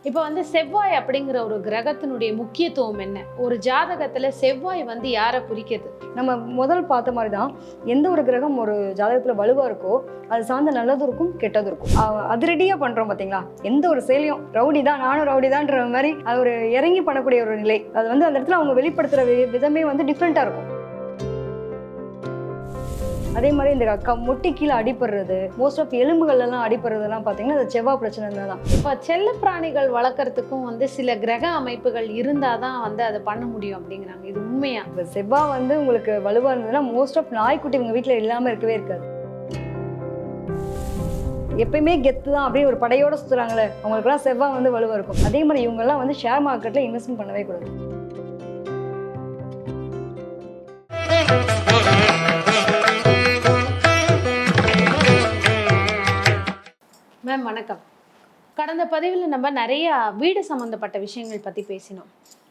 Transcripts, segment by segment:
இப்போ வந்து செவ்வாய் அப்படிங்கிற ஒரு கிரகத்தினுடைய முக்கியத்துவம் என்ன? ஒரு ஜாதகத்துல செவ்வாய் வந்து யாரை குறிக்குது? நம்ம முதல் பார்த்த மாதிரி தான் எந்த ஒரு கிரகம் ஒரு ஜாதகத்தில் வலுவாக இருக்கோ அது சார்ந்த நல்லதும் இருக்கும் கெட்டதும் இருக்கும். அதிரடியாக பண்ணுறோம் பார்த்தீங்களா, எந்த ஒரு செயலையும் ரவுடி தான் நானும் ரவுடி தான்ன்ற மாதிரி அது ஒரு இறங்கி பண்ணக்கூடிய ஒரு நிலை. அது வந்து அந்த இடத்துல அவங்க வெளிப்படுத்துகிற விதமே வந்து டிஃப்ரெண்ட்டாக இருக்கும். அதே மாதிரி இந்த முட்டி கீழே அடிப்படுறது, மோஸ்ட் ஆஃப் எலும்புகள்லாம் அடிப்படுறதுலாம் பார்த்தீங்கன்னா அது செவ்வாய் பிரச்சனை தான். இப்போ செல்ல பிராணிகள் வளர்க்குறதுக்கும் வந்து சில கிரக அமைப்புகள் இருந்தாதான் வந்து அதை பண்ண முடியும் அப்படிங்கிறாங்க. இது உண்மையா? இப்போ செவ்வாய் வந்து உங்களுக்கு வலுவாக இருந்ததுன்னா மோஸ்ட் ஆஃப் நாய்க்குட்டி உங்கள் வீட்டில் இல்லாமல் இருக்கவே இருக்காது. எப்பயுமே கெத்து தான் அப்படியே ஒரு படையோட சுற்றுறாங்களே, அவங்களுக்குலாம் செவ்வாய் வந்து வலுவாக இருக்கும். அதே மாதிரி இவங்கெல்லாம் வந்து ஷேர் மார்க்கெட்டில் இன்வெஸ்ட்மெண்ட் பண்ணவே கூடாது. மேம் வணக்கம். கடந்த பதிவில் நம்ம நிறைய வீடு சம்மந்தப்பட்ட விஷயங்கள் பற்றி பேசினோம்.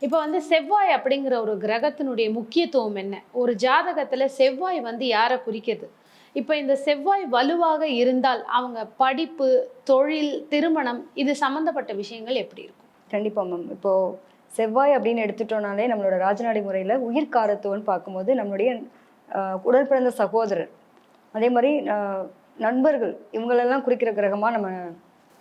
இப்போ வந்து செவ்வாய் அப்படிங்கிற ஒரு கிரகத்தினுடைய முக்கியத்துவம் என்ன? ஒரு ஜாதகத்தில் செவ்வாய் வந்து யாரை குறிக்குது? இப்போ இந்த செவ்வாய் வலுவாக இருந்தால் அவங்க படிப்பு, தொழில், திருமணம் இது சம்மந்தப்பட்ட விஷயங்கள் எப்படி இருக்கும்? கண்டிப்பாக மேம். இப்போது செவ்வாய் அப்படின்னு எடுத்துட்டோம்னாலே நம்மளோட ராஜநாடி முறையில் உயிர்காரத்துவம்னு பார்க்கும்போது நம்மளுடைய உடல் பிறந்த சகோதரர், அதே மாதிரி நண்பர்கள், இவங்களெல்லாம் குறிக்கிற கிரகமாக நம்ம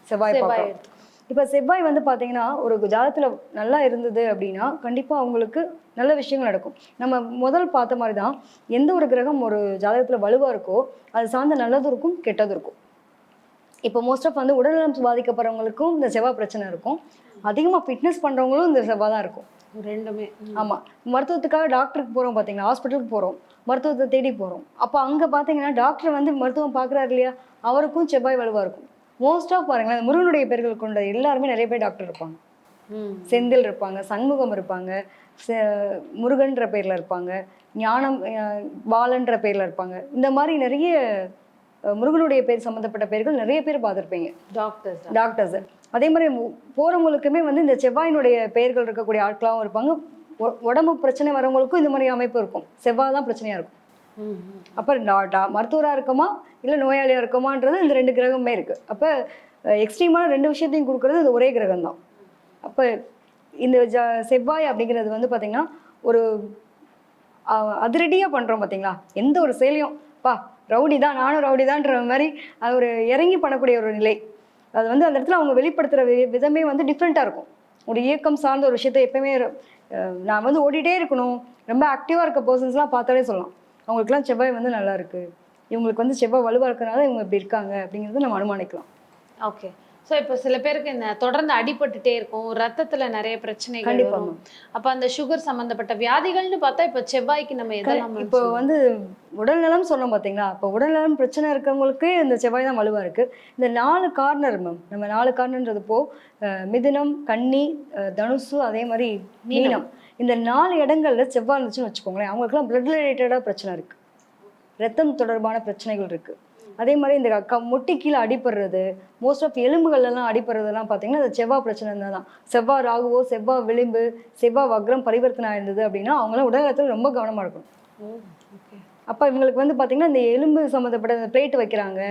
செவ்வாய் பார்க்கலாம். இப்போ செவ்வாய் வந்து பார்த்தீங்கன்னா ஒரு ஜாதகத்தில் நல்லா இருந்தது அப்படின்னா கண்டிப்பாக அவங்களுக்கு நல்ல விஷயங்கள் நடக்கும். நம்ம முதல் பார்த்த மாதிரி தான் எந்த ஒரு கிரகம் ஒரு ஜாதகத்தில் வலுவாக இருக்கோ அது சார்ந்த நல்லதும் இருக்கும் கெட்டதும் இருக்கும். இப்போ மோஸ்ட் ஆஃப் வந்து உடல்நலம் பாதிக்கப்படுறவங்களுக்கும் இந்த செவ்வாய் பிரச்சனை இருக்கும். அதிகமாக ஃபிட்னஸ் பண்ணுறவங்களும் இந்த செவ்வாய் தான் இருக்கும். ரெண்டுமே. ஆமாம். மருத்துவத்துக்காக டாக்டருக்கு போகிறோம் பார்த்தீங்களா, ஹாஸ்பிட்டலுக்கு போகிறோம், மருத்துவத்தை தேடி போகிறோம். அப்போ அங்கே பார்த்தீங்கன்னா டாக்டர் வந்து மருத்துவம் பார்க்குறாரு இல்லையா, அவருக்கும் செவ்வாய் வலுவாக இருக்கும். மோஸ்ட் ஆஃப் பாருங்களேன், அந்த முருகனுடைய பேர்கள் கொண்ட எல்லாருமே நிறைய பேர் டாக்டர் இருப்பாங்க. செந்தில் இருப்பாங்க, சண்முகம் இருப்பாங்க, முருகன்ற பேரில் இருப்பாங்க, ஞானம் பாலன்ற பேரில் இருப்பாங்க. இந்த மாதிரி நிறைய முருகனுடைய பேர் சம்மந்தப்பட்ட பேர்கள் நிறைய பேர் பார்த்துருப்பீங்க, டாக்டர்ஸ். அதே மாதிரி போகிறவங்களுக்குமே வந்து இந்த செவ்வாயினுடைய பெயர்கள் இருக்கக்கூடிய ஆட்களாகவும் இருப்பாங்க. உடம்பு பிரச்சனை வரவங்களுக்கும் இந்த மாதிரி அமைப்பு இருக்கும். செவ்வாய் தான் பிரச்சனையாக இருக்கும். அப்போ மருத்துவராக இருக்கோமா இல்லை நோயாளியாக இருக்கோமான்றது இந்த ரெண்டு கிரகமே இருக்குது. அப்போ எக்ஸ்ட்ரீமான ரெண்டு விஷயத்தையும் கொடுக்குறது இந்த ஒரே கிரகம் தான். அப்போ இந்த செவ்வாய் அப்படிங்கிறது வந்து பார்த்திங்கன்னா ஒரு அதிரடியாக பண்ணுறோம் பார்த்தீங்களா, எந்த ஒரு செயலையும் ரவுடி தான் நானும் ரவுடி தான்ன்ற மாதிரி அது ஒரு இறங்கி பண்ணக்கூடிய ஒரு நிலை. அது வந்து அந்த இடத்துல அவங்க வெளிப்படுத்துகிற விதமே வந்து டிஃப்ரெண்ட்டாக இருக்கும். ஒரு இயக்கம் சார்ந்த ஒரு விஷயத்தை எப்பயுமே நான் வந்து ஓடிட்டே இருக்கணும், ரொம்ப ஆக்டிவாக இருக்க பர்சன்ஸ்லாம் பார்த்தாலே சொல்லலாம் அவங்களுக்குலாம் செவ்வாய் வந்து நல்லா இருக்குது, இவங்களுக்கு வந்து செவ்வாய் வலுவாக இருக்கிறனால இவங்க இப்படி இருக்காங்க அப்படிங்கிறது நம்ம அனுமானிக்கலாம். ஓகே. ஸோ இப்போ சில பேருக்கு இந்த தொடர்ந்து அடிபட்டுட்டே இருக்கும், ரத்தத்தில் நிறைய பிரச்சனைகள் வரும். அப்போ அந்த சுகர் சம்மந்தப்பட்ட வியாதிகள்னு பார்த்தா இப்போ செவ்வாய்க்கு நம்ம எதெல்லாம் இப்போ வந்து உடல்நலம் சொன்னோம் பார்த்தீங்களா, இப்போ உடல்நலம் பிரச்சனை இருக்கிறவங்களுக்கு இந்த செவ்வாய் தான் வலுவாக இருக்குது. இந்த 4 கார்னர் மேம், நம்ம 4 கார்னர்ன்றதுப்போ மிதுனம், கன்னி, தனுசு, அதே மாதிரி மீனம், இந்த 4 இடங்கள்ல செவ்வாய் இருந்துச்சுன்னு வச்சுக்கோங்களேன், அவங்களுக்குலாம் பிளட் ரிலேட்டடாக பிரச்சனை இருக்குது, ரத்தம் தொடர்பான பிரச்சனைகள் இருக்குது. அதே மாதிரி இந்த முட்டி கீழே அடிப்படுறது, மோஸ்ட் ஆஃப் எலும்புகள்லாம் அடிப்படுறதுலாம் பார்த்தீங்கன்னா அது செவ்வாய் பிரச்சனை தான். செவ்வாய் ராகுவோ, செவ்வாய் விளிம்பு, செவ்வாய் வக்ரம் பரிவர்த்தனை ஆயிருந்தது அப்படின்னா அவங்களாம் உடல்நலத்தில் ரொம்ப கவனமாக இருக்கணும். அப்போ இவங்களுக்கு வந்து பார்த்தீங்கன்னா இந்த எலும்பு சம்மந்தப்பட்ட இந்த பிளேட் வைக்கிறாங்க,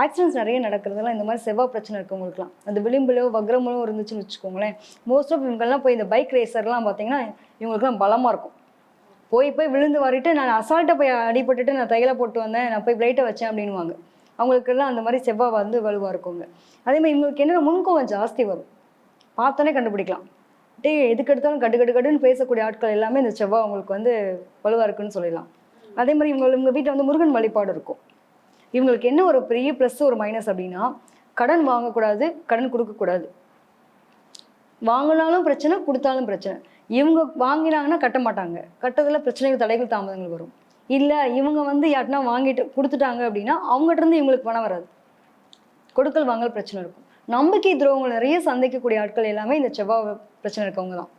ஆக்சிடென்ட்ஸ் நிறைய நடக்கிறதுலாம் இந்த மாதிரி செவ்வாய் பிரச்சனை இருக்கவங்களுக்குலாம். அந்த விளிம்புலோ வக்ரமோ இருந்துச்சுன்னு வச்சுக்கோங்களேன், மோஸ்ட் ஆஃப் இவங்கெல்லாம் போய் இந்த பைக் ரேசர்லாம் பார்த்தீங்கன்னா இவங்களுக்குலாம் பலமாக இருக்கும். போய் விழுந்து வாரிட்டு நான் அசால்ட்டாக போய் அடிபட்டுட்டு நான் தையலை போட்டு வந்தேன், நான் போய் பிளைட்டை வச்சேன் அப்படின்வாங்க. அவங்களுக்கெல்லாம் அந்த மாதிரி செவ்வாய் வந்து வலுவாக இருக்குங்க. அதேமாதிரி இவங்களுக்கு என்னென்ன முன்கோவம் ஜாஸ்தி வரும், பார்த்தோன்னே கண்டுபிடிக்கலாம். எதுக்கு எடுத்தாலும் கடுன்னு பேசக்கூடிய ஆட்கள் எல்லாமே இந்த செவ்வாய் அவங்களுக்கு வந்து வலுவாக இருக்குன்னு சொல்லலாம். அதே மாதிரி இவங்க வீட்டில் வந்து முருகன் வழிபாடு இருக்கும். இவங்களுக்கு என்ன ஒரு பெரிய ப்ளஸ் ஒரு மைனஸ் அப்படின்னா, கடன் வாங்கக்கூடாது, கடன் கொடுக்கக்கூடாது. வாங்கினாலும் பிரச்சனை, கொடுத்தாலும் பிரச்சனை. இவங்க வாங்கினாங்கன்னா கட்ட மாட்டாங்க, கட்டதில் பிரச்சனைகள், தடைகள், தாமதங்கள் வரும். இல்லை இவங்க வந்து யார்ட்னா வாங்கிட்டு கொடுத்துட்டாங்க அப்படின்னா அவங்ககிட்ட இவங்களுக்கு பணம் வராது, கொடுக்கல் வாங்கல் பிரச்சனை இருக்கும். நம்பிக்கை துரோகங்கள் நிறைய சந்திக்கக்கூடிய ஆட்கள் எல்லாமே இந்த செவ்வாய் பிரச்சனை இருக்கவங்க தான்.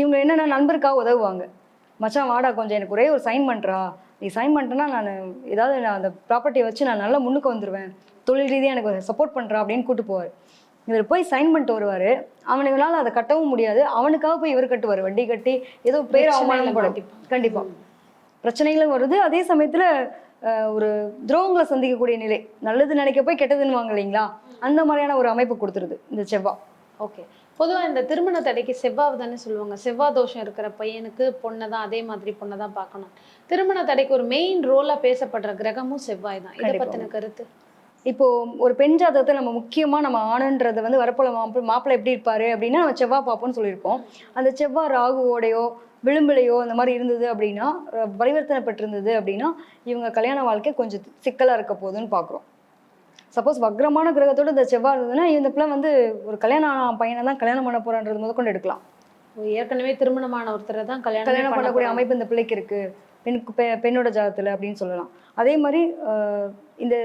இவங்க என்னென்னா நண்பருக்காக உதவுவாங்க, மச்சான் வாடா கொஞ்சம் எனக்கு ஒரே ஒரு சைன் பண்ணுறா, நீ சைன் பண்ணிட்டேன்னா நான் ஏதாவது நான் அந்த ப்ராப்பர்ட்டியை வச்சு நான் நல்லா முன்னுக்கு வந்துடுவேன், தொழில் ரீதியாக எனக்கு சப்போர்ட் பண்ணுறா அப்படின்னு கூப்பிட்டு போவார். இவர் போய் சைன் பண்ணிட்டு வருவார், அவனுங்களால அதை கட்டவும் முடியாது, அவனுக்காக போய் இவர் கட்டுவார், வட்டி கட்டி ஏதோ பேர் அவமானம் போட கண்டிப்பாக பிரச்சனைகளும் வருது. அதே சமயத்தில் ஒரு துரோகங்களை சந்திக்கக்கூடிய நிலை, நல்லது நினைக்க போய் கெட்டதுன்னு வாங்க இல்லைங்களா, அந்த மாதிரியான ஒரு அமைப்பு கொடுத்துருது இந்த செவ்வாய். ஓகே. பொதுவா இந்த திருமண தடைக்கு செவ்வாய் தானே சொல்லுவாங்க. செவ்வாய் தோஷம் இருக்கிற பையனுக்கு பொண்ணை தான் அதே மாதிரி பொண்ணை தான் பார்க்கணும். திருமண தடைக்கு ஒரு மெயின் ரோலா பேசப்படுற கிரகமும் செவ்வாய் தான். இதை கண்டிப்பா. பத்தின கருத்து? இப்போ ஒரு பெண் ஜாதகத்தை நம்ம முக்கியமா நம்ம ஆணுன்றதை வந்து வரப்போல மாப்பிள்ளை எப்படி இருப்பாரு அப்படின்னா நம்ம செவ்வாய் பார்ப்போம்னு சொல்லியிருக்கோம். அந்த செவ்வாய் ராகுவோடையோ விளிம்புலையோ அந்த மாதிரி இருந்தது அப்படின்னா, பரிவர்த்தனை பெற்றிருந்தது அப்படின்னா, இவங்க கல்யாண வாழ்க்கை கொஞ்சம் சிக்கலா இருக்க போகுதுன்னு பார்க்குறோம். சப்போஸ் வக்ரமான கிரகத்தோட இந்த செவ்வாய் இருந்ததுன்னா இந்த பிள்ளை வந்து ஒரு கல்யாணம் ஆன பையனை தான் கல்யாணம் பண்ண போறான்றது முதற்கொண்டு எடுக்கலாம். ஏற்கனவே திருமணமான ஒருத்தரை தான் கல்யாணம் பண்ணக்கூடிய அமைப்பு இந்த பிள்ளைக்கு இருக்கு, பெண்ணோட ஜாதகத்துல அப்படின்னு சொல்லலாம். அதே மாதிரி இந்த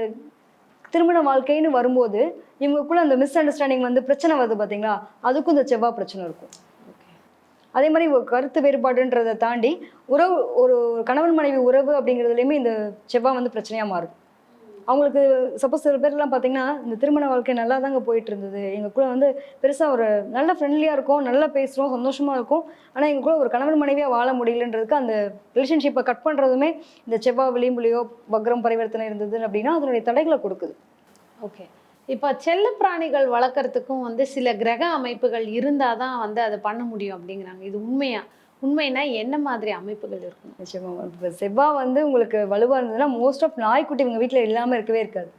திருமண வாழ்க்கைன்னு வரும்போது இவங்களுக்குள்ள அந்த மிஸ் அண்டர்ஸ்டாண்டிங் வந்து பிரச்சனை வருது பார்த்தீங்களா, அதுக்கும் இந்த செவ்வாய் பிரச்சனை இருக்கும். அதே மாதிரி ஒரு கருத்து வேறுபாடுன்றதை தாண்டி உறவு, ஒரு கணவன் மனைவி உறவு அப்படிங்கிறதுலையுமே இந்த செவ்வாய் வந்து பிரச்சனையா மாறுது. அவங்களுக்கு சப்போஸ் சில பேர்லாம் பார்த்தீங்கன்னா இந்த திருமண வாழ்க்கை நல்லா தாங்க போயிட்டு இருந்தது, எங்களுக்குள்ள வந்து பெருசாக ஒரு நல்ல ஃப்ரெண்ட்லியாக இருக்கும், நல்லா பேசுகிறோம், சந்தோஷமாக இருக்கும், ஆனால் எங்களுக்குள்ள ஒரு கணவன் மனைவியாக வாழ முடியலன்றதுக்கு அந்த ரிலேஷன்ஷிப்பை கட் பண்ணுறதுமே இந்த செவ்வாய் விளிம்புலையோ வக்ரம் பரிவர்த்தனை இருந்தது அப்படின்னா அதனுடைய தடைகளை கொடுக்குது. ஓகே. இப்போ செல்ல பிராணிகள் வளர்க்குறதுக்கும் வந்து சில கிரக அமைப்புகள் இருந்தால் தான் வந்து அதை பண்ண முடியும் அப்படிங்கிறாங்க. இது உண்மையா? உண்மைனா என்ன மாதிரி அமைப்புகள் இருக்கும்? நிச்சயமா. இப்போ செவ்வாய் வந்து உங்களுக்கு வலுவாக இருந்ததுன்னா மோஸ்ட் ஆஃப் நாய்க்குட்டி உங்கள் வீட்டில் இல்லாமல் இருக்கவே இருக்காது.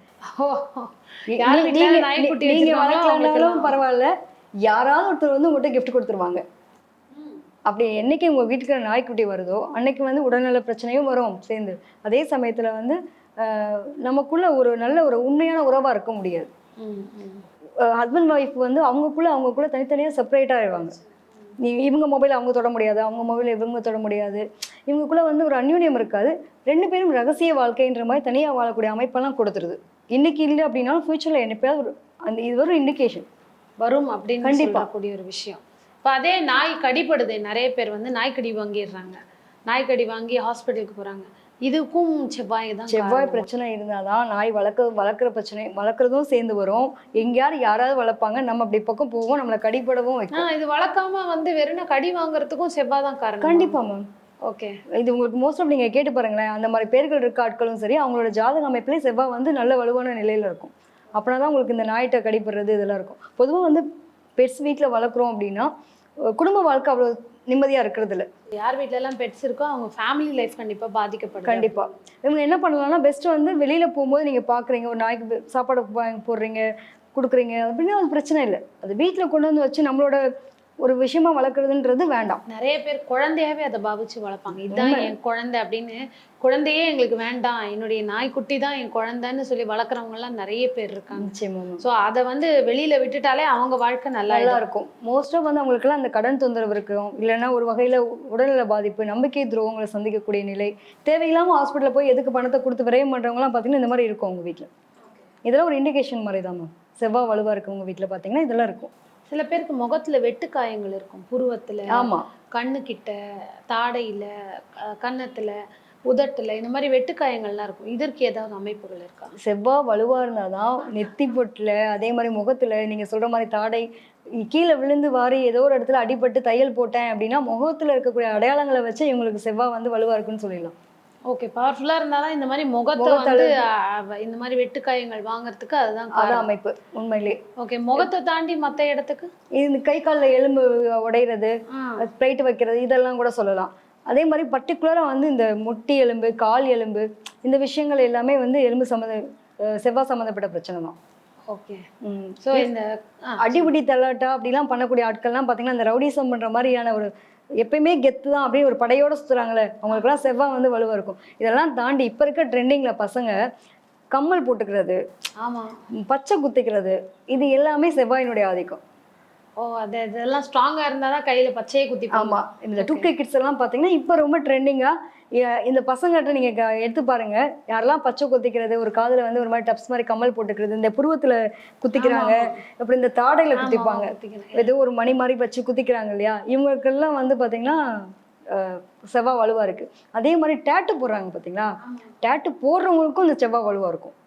நீங்க வளர்க்கலனாலும் பரவாயில்ல, யாராவது ஒருத்தர் வந்து உங்கள்கிட்ட கிஃப்ட் கொடுத்துருவாங்க. அப்படி என்னைக்கு உங்க வீட்டுக்கு நாய்க்குட்டி வருதோ அன்னைக்கு வந்து உடல்நல பிரச்சனையும் வரும் சேர்ந்து. அதே சமயத்துல வந்து நமக்குள்ள ஒரு நல்ல ஒரு உண்மையான உறவா இருக்க முடியாது. ஹஸ்பண்ட் ஒய்ஃப் வந்து அவங்கக்குள்ள தனித்தனியாக செப்பரேட் ஆயிடுவாங்க. இவங்க மொபைல் அவங்க தொட முடியாது, அவங்க மொபைல் இவங்க தொட முடியாது, இவங்களுக்குள்ள வந்து ஒரு அந்யூன்யம் இருக்காது. ரெண்டு பேரும் ரகசிய வாழ்க்கைன்ற மாதிரி தனியாக வாழக்கூடிய அமைப்பெல்லாம் கொடுத்துருது. இன்னைக்கு இல்லை அப்படின்னாலும் ஃபியூச்சரில் என்னைக்காவது இது ஒரு இண்டிகேஷன் வரும் அப்படின்னு கண்டிப்பாக கூடிய ஒரு விஷயம். இப்போ அதே நாய் கடிப்படுது, நிறைய பேர் வந்து நாய்க்கடி வாங்கிடுறாங்க, நாய்க்கடி வாங்கி ஹாஸ்பிட்டலுக்கு போகிறாங்க. இதுக்கும் செவ்வாய் பிரச்சனை இருந்தாதான் நாய் வளர்க்குற பிரச்சனை வளர்க்குறதும் சேர்ந்து வரும். யாராவது வளர்ப்பாங்க, நம்ம அப்படி பக்கம் போவோம், நம்மளை கடிப்படவும் வைக்கும். இது வளர்க்காம வந்து வெறும் கடி வாங்குறதுக்கும் செவ்வாய் தான் காரணம். கண்டிப்பா மேம். ஓகே. இது உங்களுக்கு மோஸ்ட் ஆஃப் நீங்கள் கேட்டு பாருங்களேன், அந்த மாதிரி பேர்கள் இருக்க ஆட்களும் சரி அவங்களோட ஜாதக அமைப்புலேயே செவ்வாய் வந்து நல்ல வலுவான நிலையில் இருக்கும். அப்படின்னா தான் உங்களுக்கு இந்த நாய்கிட்ட கடிப்படுறது இதெல்லாம் இருக்கும். பொதுவாக வந்து பெட்ஸ் வீட்டில் வளர்க்குறோம் அப்படின்னா குடும்ப வாழ்க்கை அவ்வளோ நிம்மதியாக இருக்கிறது இல்லை. யார் வீட்டிலலாம் பெட்ஸ் இருக்கோ அவங்க ஃபேமிலி லைஃப் கண்டிப்பாக பாதிக்கப்படும். கண்டிப்பாக இவங்க என்ன பண்ணலாம்னா பெஸ்ட்டு வந்து வெளியில் போகும்போது நீங்கள் பார்க்குறீங்க ஒரு நாய்க்கு சாப்பாடு போடுறீங்க கொடுக்குறீங்க அப்படின்னா அது பிரச்சனை இல்லை. அது வீட்டில் கொண்டு வந்து வச்சு நம்மளோட ஒரு விஷயமா வளர்க்குறதுன்றது வேண்டாம். நிறைய பேர் குழந்தையாவே அதை பாவிச்சு வளர்ப்பாங்க. இதுதான் என் குழந்தை அப்படின்னு, குழந்தையே எங்களுக்கு வேண்டாம், என்னுடைய நாய்க்குட்டி தான் என் குழந்தைன்னு சொல்லி வளர்க்குறவங்க எல்லாம் நிறைய பேர் இருக்காங்க. ஸோ அதை வந்து வெளியில விட்டுட்டாலே அவங்க வாழ்க்கை நல்லா இருக்கும். மோஸ்ட்டாக வந்து அவங்களுக்குலாம் அந்த கடன் தொந்தரவு இருக்கும், இல்லைன்னா ஒரு வகையில் உடல்நல பாதிப்பு, நம்பிக்கை துரோகங்களை சந்திக்கக்கூடிய நிலை, தேவையில்லாமல் ஹாஸ்பிட்டலில் போய் எதுக்கு பணத்தை கொடுத்து விரயம் பண்ணுறவங்களாம் பார்த்தீங்கன்னா இந்த மாதிரி இருக்கும் அவங்க வீட்டில். இதெல்லாம் ஒரு இண்டிகேஷன் மாதிரி தான் மேம். செவ்வாய் வலுவாக இருக்கவங்க வீட்டில் பார்த்தீங்கன்னா இதெல்லாம் இருக்கும். சில பேருக்கு முகத்துல வெட்டுக்காயங்கள் இருக்கும், புருவத்துல, கண்ணு கிட்ட, தாடையில, கன்னத்துல, உதட்டுல, இந்த மாதிரி வெட்டுக்காயங்கள்லாம் இருக்கும். இதற்கு ஏதாவது அமைப்புகள் இருக்கா? செவ்வாய் வலுவா இருந்தாதான் நெத்தி பொட்டுல, அதே மாதிரி முகத்துல, நீங்க சொல்ற மாதிரி தாடை கீழே விழுந்து வாரி ஏதோ ஒரு இடத்துல அடிபட்டு தையல் போட்டேன் அப்படின்னா முகத்துல இருக்கக்கூடிய அடையாளங்களை வச்சு இவங்களுக்கு செவ்வாய் வந்து வலுவா இருக்குன்னு சொல்லிடலாம். ஓகே. பவர்ஃபுல்லா இருந்தாதான் இந்த மாதிரி முகத்தை வந்து இந்த மாதிரி வெட்டுக்காயங்கள் வாங்குறதுக்கு அதுதான் அமைப்பு உண்மையிலே. ஓகே. முகத்தை தாண்டி மற்ற இடத்துக்கு இந்த கை காலில் எலும்பு உடைகிறது, பிளேட் வைக்கிறது, இதெல்லாம் கூட சொல்லலாம். அதே மாதிரி பர்டிகுலரா வந்து இந்த முட்டி எலும்பு, கால் எலும்பு, இந்த விஷயங்கள் எல்லாமே வந்து எலும்பு செவ்வாய் சம்மந்தப்பட்ட பிரச்சனை தான். ஓகே. ஸோ இந்த அடிபடி தள்ளாட்டா அப்படிலாம் பண்ணக்கூடிய ஆட்கள்லாம் பார்த்தீங்கன்னா இந்த ரவுடிசம் பண்ற மாதிரியான ஒரு எப்பயுமே கெத்து தான் அப்படின்னு ஒரு படையோட சுற்றுறாங்களே, அவங்களுக்குலாம் செவ்வாய் வந்து வலுவாக இருக்கும். இதெல்லாம் தாண்டி இப்போ இருக்க ட்ரெண்டிங்கில் பசங்க கம்மல் போட்டுக்கிறது, பச்சை குத்திக்கிறது, இது எல்லாமே செவ்வாயினுடைய ஆதிக்கம். இதெல்லாம் ஸ்ட்ராங்காக இருந்தால் தான் கையில் பச்சையை குத்தி. ஆமாம். இந்த 2K கிட்ஸ் எல்லாம் பார்த்தீங்கன்னா இப்போ ரொம்ப ட்ரெண்டிங்காக இந்த பசங்கள்கிட்ட நீங்கள் எடுத்து பாருங்க, யாரெல்லாம் பச்சை குத்திக்கிறது, ஒரு காதில் வந்து ஒரு மாதிரி டப்ஸ் மாதிரி கம்மல் போட்டுக்கிறது, இந்த புருவத்தில் குத்திக்கிறாங்க, அப்புறம் இந்த தாடையில் குத்திப்பாங்க, ஏதோ ஒரு மணி மாதிரி வச்சு குத்திக்கிறாங்க இல்லையா, இவங்களுக்கெல்லாம் வந்து பார்த்தீங்கன்னா செவ்வாய் வலுவாக இருக்குது. அதே மாதிரி டேட்டு போடுறாங்க பார்த்தீங்களா, டேட்டு போடுறவங்களுக்கும் இந்த செவ்வாய் வலுவாக இருக்கும்.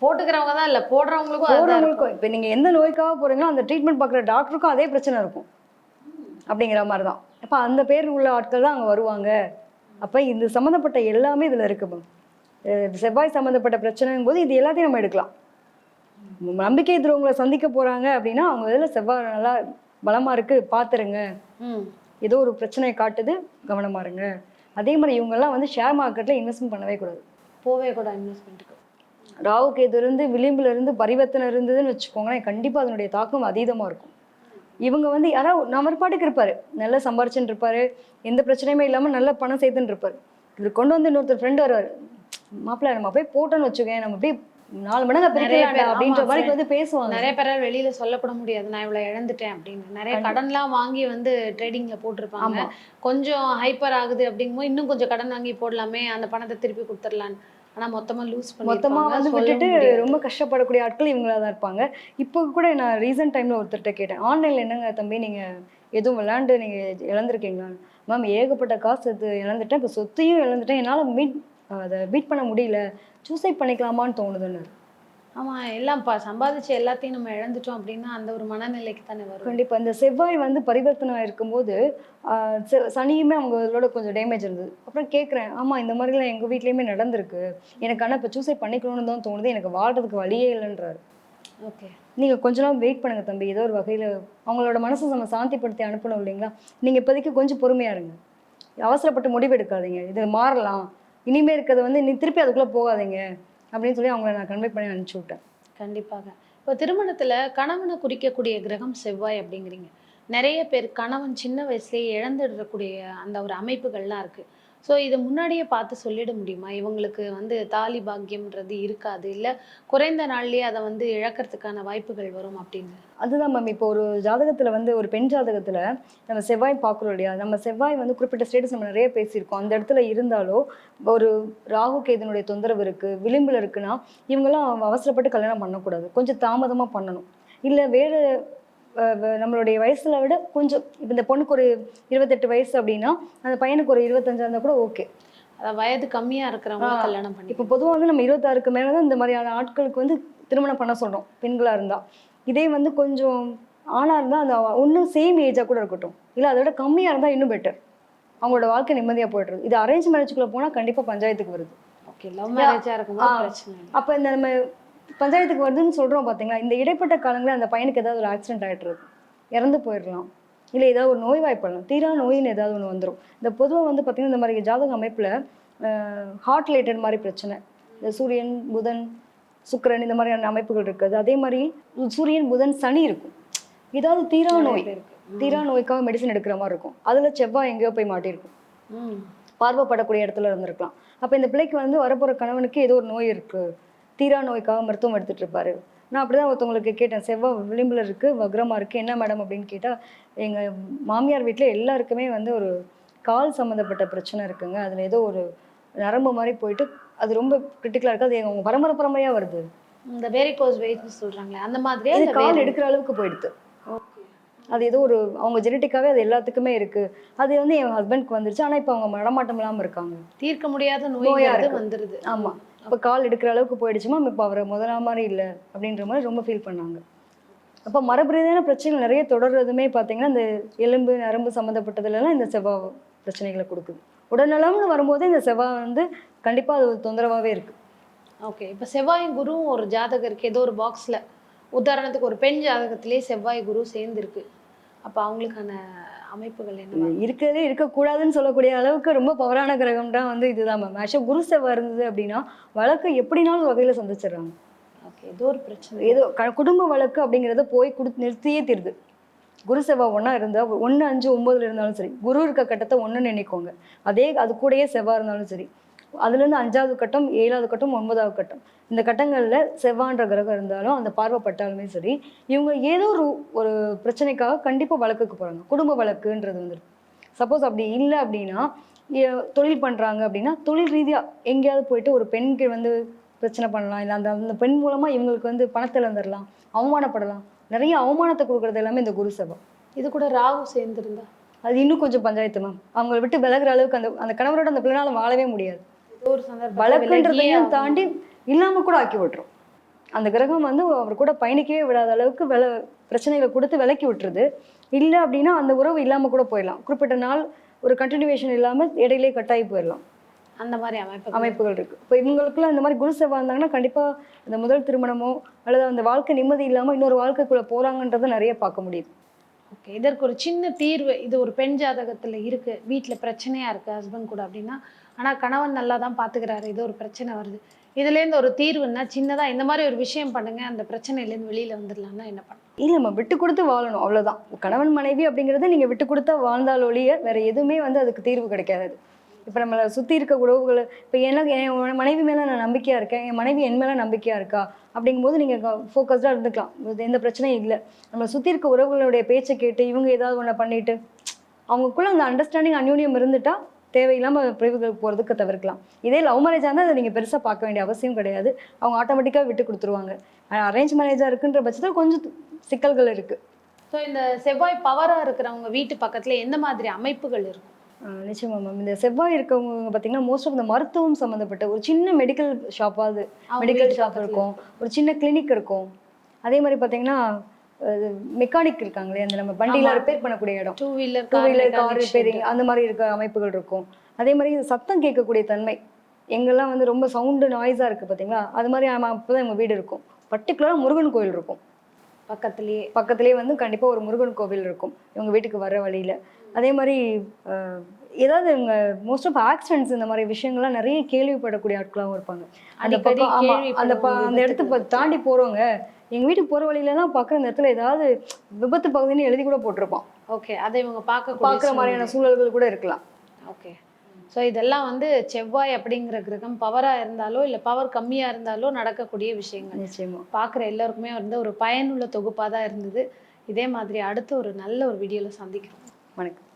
போட்டுக்கிறவங்க தான் இல்லை, போடுறவங்களுக்கும். இப்போ நீங்கள் எந்த நோய்க்காக போகிறீங்களோ அந்த ட்ரீட்மெண்ட் பார்க்குற டாக்டருக்கும் அதே பிரச்சனை இருக்கும் அப்படிங்கிற மாதிரி தான். அப்போ அந்த பேர் உள்ள ஆட்கள் தான் அங்கே வருவாங்க. அப்போ இது சம்மந்தப்பட்ட எல்லாமே இதில் இருக்கு மேம். செவ்வாய் சம்மந்தப்பட்ட பிரச்சனைங்கும் போது இது எல்லாத்தையும் நம்ம எடுக்கலாம். நம்பிக்கை துரோகங்களை சந்திக்க போறாங்க அப்படின்னா அவங்க இதில் செவ்வாய் நல்லா பலமா இருக்கு, பாத்துருங்க. ம். ஏதோ ஒரு பிரச்சனையை காட்டுது, கவனமா இருங்க. அதே மாதிரி இவங்கெல்லாம் வந்து ஷேர் மார்க்கெட்ல இன்வெஸ்ட்மெண்ட் பண்ணவே கூடாது. போவே கூட இன்வெஸ்ட்மெண்ட்டுக்கு. ராகு கேது இருந்து விளிம்புல இருந்து பரிவர்த்தனை இருந்ததுன்னு வச்சுக்கோங்களேன், கண்டிப்பா அதனுடைய தாக்கம் அதீதமா இருக்கும். இவங்க வந்து யாராவது நம்ம பாட்டுக்கு இருப்பாரு, நல்லா சம்பாரிச்சுன்னு இருப்பாரு, எந்த பிரச்சனையுமே இல்லாம நல்ல பணம் சேர்த்துன்னு இருப்பாரு. இவர் கொண்டு வந்து இன்னொருத்தர் ஃப்ரெண்ட் வருவாரு, மாப்பிள்ள நம்ம போய் போட்டோன்னு வச்சுக்கேன், நம்ம அப்படியே 4 மடங்கா பிரிக்கலாம்டா அப்படின்ற மாதிரி வந்து பேசுவாங்க. நிறைய பேரால் வெளியில சொல்லக்கூட முடியாது நான் இவ்வளவு இழந்துட்டேன் அப்படின்னு. நிறைய கடன்லாம் வாங்கி வந்து ட்ரேடிங்ல போட்டிருப்பாங்க. ஆமா. கொஞ்சம் ஹைப்பர் ஆகுது அப்படிங்கும்போது இன்னும் கொஞ்சம் கடன் வாங்கி போடலாமே, அந்த பணத்தை திருப்பி கொடுத்துடலான்னு. ஆனா மொத்தமா லூஸ் மொத்தமா பண்ணிருப்பாங்க. வந்து சொல்லவும் விட்டுட்டு முடியாது. ரொம்ப கஷ்டப்படக்கூடிய ஆட்கள் இவங்களா தான் இருப்பாங்க. இப்போ கூட நான் ரீசெண்ட் டைம்ல ஒருத்தர்கிட்ட கேட்டேன், ஆன்லைன்ல என்னங்க தம்பி நீங்க எதுவும் விளையாண்டு நீங்க இழந்திருக்கீங்களா? மேம் ஏகப்பட்ட காசு இது இழந்துட்டேன், இப்போ சொத்தையும் இழந்துட்டேன், என்னால் அதை பீட் பண்ண முடியல, சூசைட் பண்ணிக்கலாமான்னு தோணுதுன்னு. ஆமா, எல்லாம் சம்பாதிச்ச எல்லாத்தையும் நம்ம இழந்துட்டோம் அப்படின்னா அந்த ஒரு மனநிலைக்கு தானே வரும். கண்டிப்பா இந்த செவ்வாய் வந்து பரிவர்த்தனை இருக்கும்போது சனியுமே அவங்களோட கொஞ்சம் டேமேஜ் இருந்தது. அப்புறம் கேட்குறேன், ஆமா இந்த மாதிரிலாம் எங்க வீட்லயுமே நடந்திருக்கு, எனக்கு ஆனால் இப்போ சூசைட் பண்ணிக்கணும்னு தான் தோணுது, எனக்கு வாழ்றதுக்கு வழியே இல்லைன்றாரு. ஓகே. நீங்க கொஞ்ச நாள் வெயிட் பண்ணுங்க தம்பி, ஏதோ ஒரு வகையில அவங்களோட மனசை நம்ம சாந்திப்படுத்தி அனுப்பணும் இல்லைங்களா? நீங்க இப்போதைக்கு கொஞ்சம் பொறுமையா இருங்க, அவசரப்பட்டு முடிவு எடுக்காதீங்க, இது மாறலாம், இனிமே இருக்கிறத வந்து நீ திருப்பி அதுக்குள்ள போகாதீங்க அப்படின்னு சொல்லி அவங்கள நான் கன்வே பண்ணி அனுப்பிச்சு விட்டேன். கண்டிப்பாக. இப்போ திருமணத்துல கணவனை குறிக்கக்கூடிய கிரகம் செவ்வாய் அப்படிங்கிறீங்க. நிறைய பேர் கணவன் சின்ன வயசுலயே இழந்துடக்கூடிய அந்த ஒரு அமைப்புகள்லாம் இருக்கு. ஸோ இதை முன்னாடியே பார்த்து சொல்லிட முடியுமா? இவங்களுக்கு வந்து தாலி பாக்கியம்ன்றது இருக்காது, இல்ல குறைந்த நாள்லயே அதை வந்து இழக்கிறதுக்கான வாய்ப்புகள் வரும் அப்படின்னு. அதுதான் மேம், இப்போ ஒரு ஜாதகத்துல வந்து ஒரு பெண் ஜாதகத்துல நம்ம செவ்வாய் பார்க்குறோம் இல்லையா, நம்ம செவ்வாய் வந்து குறிப்பிட்ட ஸ்டேட்டஸ் நம்ம நிறைய பேசியிருக்கோம், அந்த இடத்துல இருந்தாலோ ஒரு ராகு கேதுனுடைய தொந்தரவு இருக்கு, விளிம்புல இருக்குன்னா இவங்கெல்லாம் அவசரப்பட்டு கல்யாணம் பண்ணக்கூடாது, கொஞ்சம் தாமதமா பண்ணணும். இல்லை வேறு நம்மளுடைய வயசுல விட கொஞ்சம், இப்போ இந்த பொண்ணுக்கு ஒரு 28 வயசு அப்படின்னா அந்த பையனுக்கு ஒரு 25 இருந்தால் கூட ஓகே. அதாவது வயது கம்மியா இருக்கிறவங்க கல்யாணம் பண்ணி. இப்போ பொதுவாக வந்து நம்ம 26க்கு மேலே தான் இந்த மாதிரியான ஆட்களுக்கு வந்து திருமணம் பண்ண சொல்றோம் பெண்களா இருந்தா. இதே வந்து கொஞ்சம் ஆணா இருந்தா அந்த இன்னும் சேம் ஏஜா கூட இருக்கட்டும், இல்லை அதை விட கம்மியா இருந்தா இன்னும் பெட்டர், அவங்களோட வாழ்க்கை நிம்மதியா போயிடுறது. இது அரேஞ்ச் மேரேஜ்குள்ள போனா கண்டிப்பா பஞ்சாயத்துக்கு வருது. ஓகே, லவ் மேரேஜா இருக்கும்போது பிரச்சனை இல்லை. அப்ப இந்த நம்ம பஞ்சாயத்துக்கு வருதுன்னு சொல்றோம் பாத்தீங்களா, இந்த இடைப்பட்ட காலங்களில் அந்த பையனுக்கு ஏதாவது ஒரு ஆக்சிடென்ட் ஆகிட்டு இருக்கு, இறந்து போயிடலாம், இல்லை ஏதாவது ஒரு நோய் வாய்ப்படலாம், தீரா நோயின்னு ஏதாவது ஒன்று வந்துடும். இந்த பொதுவாக வந்து பார்த்தீங்கன்னா இந்த மாதிரி ஜாதக அமைப்பில் ஹார்ட் ரிலேட்டட் மாதிரி பிரச்சனை, இந்த சூரியன் புதன் சுக்கிரன் இந்த மாதிரியான அமைப்புகள் இருக்குது. அதே மாதிரி சூரியன் புதன் சனி இருக்கும், ஏதாவது தீரா நோய் தீரா நோய்க்காக மெடிசன் எடுக்கிற மாதிரி இருக்கும், அதில் செவ்வாய் எங்கேயோ போய் மாட்டியிருக்கும், பார்வைப்படக்கூடிய இடத்துல இருந்திருக்கலாம். அப்போ இந்த பிள்ளைக்கு வந்து வரப்போகிற கணவனுக்கு ஏதோ ஒரு நோய் இருக்குது, தீரா நோய்க்காக மருத்துவம் எடுத்துகிட்டு இருப்பாரு. நான் அப்படிதான் ஒருத்தவங்களுக்கு கேட்டேன், செவ்வாய் விளிம்பில் இருக்குது, வக்ரமாக இருக்குது, என்ன மேடம் அப்படின்னு கேட்டால், எங்கள் மாமியார் வீட்டில் எல்லாருக்குமே வந்து ஒரு கால் சம்மந்தப்பட்ட பிரச்சனை இருக்குங்க, அதில் ஏதோ ஒரு நரம்பு மாதிரி போயிட்டு அது ரொம்ப கிரிட்டிக்கலாக இருக்குது, அது அவங்க பரம்பரையாக வருது. இந்த வேரிகோஸ் வெயின்னு சொல்கிறாங்களே அந்த மாதிரியே அது கால் எடுக்கிற அளவுக்கு போயிடுது. அது ஏதோ ஒரு அவங்க ஜெனட்டிக்காவே அது எல்லாத்துக்குமே இருக்குது. அது வந்து என் ஹஸ்பண்ட்க்கு வந்துருச்சு, ஆனால் இப்போ அவங்க மடமாட்டம் இல்லாமல் இருக்காங்க, தீர்க்க முடியாத நோயாக வந்துடுது. ஆமாம், இப்போ கால் எடுக்கிற அளவுக்கு போயிடுச்சுமா, இப்போ அவரை முதலா மாதிரி இல்லை அப்படின்ற மாதிரி ரொம்ப ஃபீல் பண்ணாங்க. அப்போ மரபு ரீதியான பிரச்சனைகள் நிறைய தொடர்றதுமே பார்த்தீங்கன்னா இந்த எலும்பு நரம்பு சம்மந்தப்பட்டதுலலாம் இந்த செவ்வாய் பிரச்சனைகளை கொடுக்குது. உடல்நலம்னு வரும்போது இந்த செவ்வாய் வந்து கண்டிப்பாக அது ஒரு தொந்தரவாகவே இருக்குது. ஓகே, இப்போ செவ்வாயும் குருவும் ஒரு ஜாதகருக்கு ஏதோ ஒரு பாக்ஸில், உதாரணத்துக்கு ஒரு பெண் ஜாதகத்திலே செவ்வாய் குரு சேர்ந்துருக்கு, அப்போ அவங்களுக்கான அமைப்புகள் என்ன இருக்கிறதே இருக்கக்கூடாதுன்னு சொல்லக்கூடிய அளவுக்கு ரொம்ப பவரான கிரகம் தான் வந்து இதுதான் மேம். ஆக்சுவலாக குரு செவ்வாய் இருந்தது அப்படின்னா வழக்கு எப்படினாலும் வகையில் சந்திச்சிடுறாங்க. ஓகே, ஏதோ ஒரு பிரச்சனை, ஏதோ குடும்ப வழக்கு அப்படிங்கிறத போய் நிறுத்தியே தீருது. குரு செவ்வாய் ஒன்றா இருந்தால் 1, 5, 9 இருந்தாலும் சரி, குரு இருக்க கட்டத்தை 1ன்னு எண்ணிக்கோங்க, அதே அது கூடயே செவ்வாய் இருந்தாலும் சரி, அதுலேருந்து 5வது கட்டம் 7வது கட்டம் 9வது கட்டம், இந்த கட்டங்களில் செவ்வான்ற கிரகம் இருந்தாலும் அந்த பார்வைப்பட்டாலுமே சரி, இவங்க ஏதோ ஒரு பிரச்சனைக்காக கண்டிப்பாக வழக்குக்கு போகிறாங்க. குடும்ப வழக்குன்றது வந்துடும். சப்போஸ் அப்படி இல்லை அப்படின்னா, தொழில் பண்ணுறாங்க அப்படின்னா தொழில் ரீதியாக எங்கேயாவது போயிட்டு ஒரு பெண்கள் வந்து பிரச்சனை பண்ணலாம், இல்லை அந்த பெண் மூலமாக இவங்களுக்கு வந்து பணத்தை இழந்துடலாம், அவமானப்படலாம். நிறைய அவமானத்தை கொடுக்குறது எல்லாமே இந்த குரு செவ்வாய். இது கூட ராகு சேர்ந்துருந்தா அது இன்னும் கொஞ்சம் பஞ்சாயத்து மேம். அவங்களை விட்டு விலகுற அளவுக்கு அந்த கணவரோட அந்த பிள்ளைனால வாழவே முடியாது. ஒரு சந்தர்ப்பம் வழக்குன்றதையும் தாண்டி இல்லாமல் கூட ஆக்கி விட்டுரும். அந்த கிரகம் வந்து அவர் கூட பயணிக்கவே விடாத அளவுக்கு பிரச்சனைகளை கொடுத்து விலக்கி விட்டுருது. இல்லை அப்படின்னா அந்த உறவு இல்லாமல் கூட போயிடலாம், குறிப்பிட்ட நாள் ஒரு கண்டினியூவேஷன் இல்லாமல் இடையிலே கட்டாயி போயிடலாம். அந்த மாதிரி அமைப்பு அமைப்புகள் இருக்கு. இப்போ இவங்களுக்குலாம் இந்த மாதிரி குரு செவ்வாய் இருந்தாங்கன்னா கண்டிப்பா இந்த முதல் திருமணமோ அல்லது அந்த வாழ்க்கை நிம்மதி இல்லாம இன்னொரு வாழ்க்கைக்குள்ள போறாங்கன்றதை நிறைய பார்க்க முடியுது. ஓகே, இதற்கு ஒரு சின்ன தீர்வு, இது ஒரு பெண் ஜாதகத்துல இருக்கு, வீட்ல பிரச்சனையா இருக்கு ஹஸ்பண்ட் கூட அப்படின்னா, ஆனா கணவன் நல்லா தான் பாத்துக்கிறாரு, இது ஒரு பிரச்சனை வருது, இதுல இருந்து ஒரு தீர்வுன்னா சின்னதா இந்த மாதிரி ஒரு விஷயம் பண்ணுங்க, அந்த பிரச்சனையில இருந்து வெளியில வந்துடலாம்னா என்ன பண்ணலாம்? இல்லம்மா, விட்டு கொடுத்து வாழணும், அவ்வளவுதான். கணவன் மனைவி அப்படிங்கறது நீங்க விட்டு கொடுத்தா வாழ்ந்தால் ஒழிய வேற எதுவுமே அதுக்கு தீர்வு கிடைக்காது. இப்போ நம்மளை சுற்றி இருக்க உறவுகள், இப்போ எனக்கு என் மனைவி மேலே நான் நம்பிக்கையாக இருக்கேன், என் மனைவி என் மேலே நம்பிக்கையாக இருக்கா அப்படிங்கும்போது நீங்கள் ஃபோக்கஸ்டாக இருந்துக்கலாம், எந்த பிரச்சனையும் இல்லை. நம்மளை சுற்றி இருக்க உறவுகளுடைய பேச்சை கேட்டு இவங்க ஏதாவது ஒன்று பண்ணிட்டு அவங்களுக்குள்ள அந்த அண்டர்ஸ்டாண்டிங் அந்யூன்யம் இருந்துட்டா தேவையில்லாமல் பிரிவுகளுக்கு போகிறதுக்கு தவிர்க்கலாம். இதே லவ் மேரேஜாக இருந்தால் அதை நீங்கள் பெருசாக பார்க்க வேண்டிய அவசியம் கிடையாது, அவங்க ஆட்டோமேட்டிக்காக விட்டு கொடுத்துருவாங்க. அரேஞ்ச் மேரேஜாக இருக்குன்ற பட்சத்தில் கொஞ்சம் சிக்கல்கள் இருக்குது. ஸோ இந்த செவ்வாய் பவராக இருக்கிறவங்க வீட்டு பக்கத்தில் எந்த மாதிரி அமைப்புகள் இருக்கும்? நிச்சயமா மேம். இந்த செவ்வாய் இருக்கவங்க பார்த்தீங்கன்னா மோஸ்ட் ஆஃப் இந்த மருத்துவம் சம்மந்தப்பட்ட ஒரு சின்ன மெடிக்கல் ஷாப்பாவது, மெடிக்கல் ஷாப் இருக்கும், ஒரு சின்ன கிளினிக் இருக்கும். அதே மாதிரி பார்த்தீங்கன்னா மெக்கானிக் இருக்காங்களே, அந்த நம்ம வண்டியில் ரிப்பேர் பண்ணக்கூடிய இடம், டூ வீலர் கார் ரிப்பேரிங், அந்த மாதிரி இருக்க அமைப்புகள் இருக்கும். அதே மாதிரி சத்தம் கேட்கக்கூடிய தன்மை, எங்கெல்லாம் ரொம்ப சவுண்டு நாய்ஸாக இருக்குது பார்த்தீங்களா, அது மாதிரி அப்போ தான் எங்கள் வீடு இருக்கும். பர்டிகுலராக முருகன் கோயில் இருக்கும் பக்கத்துலேயே கண்டிப்பாக ஒரு முருகன் கோவில் இருக்கும் இவங்க வீட்டுக்கு வர வழியில். அதே மாதிரி ஏதாவது இவங்க மோஸ்ட் ஆஃப் ஆக்சிடென்ட்ஸ் இந்த மாதிரி விஷயங்கள்லாம் நிறைய கேள்விப்படக்கூடிய ஆட்களாகவும் இருப்பாங்க. அந்த பக்கம் அந்த இடத்த தாண்டி போகிறவங்க எங்கள் வீட்டுக்கு போகிற வழியிலலாம் பார்க்குற அந்த இடத்துல ஏதாவது விபத்து பகுதின்னு எழுதி கூட போட்டிருப்பான். ஓகே, அதை இவங்க பார்க்குற மாதிரியான சூழல்கள் கூட இருக்கலாம். ஓகே, ஸோ இதெல்லாம் செவ்வாய் அப்படிங்கிற கிரகம் பவராக இருந்தாலோ இல்லை பவர் கம்மியாக இருந்தாலோ நடக்கக்கூடிய விஷயங்கள். நிச்சயமா பார்க்குற எல்லாருக்குமே ஒரு பயனுள்ள தொகுப்பாக தான் இருந்தது. இதே மாதிரி அடுத்து ஒரு நல்ல ஒரு வீடியோவில் சந்திக்கிறோம். வணக்கம்.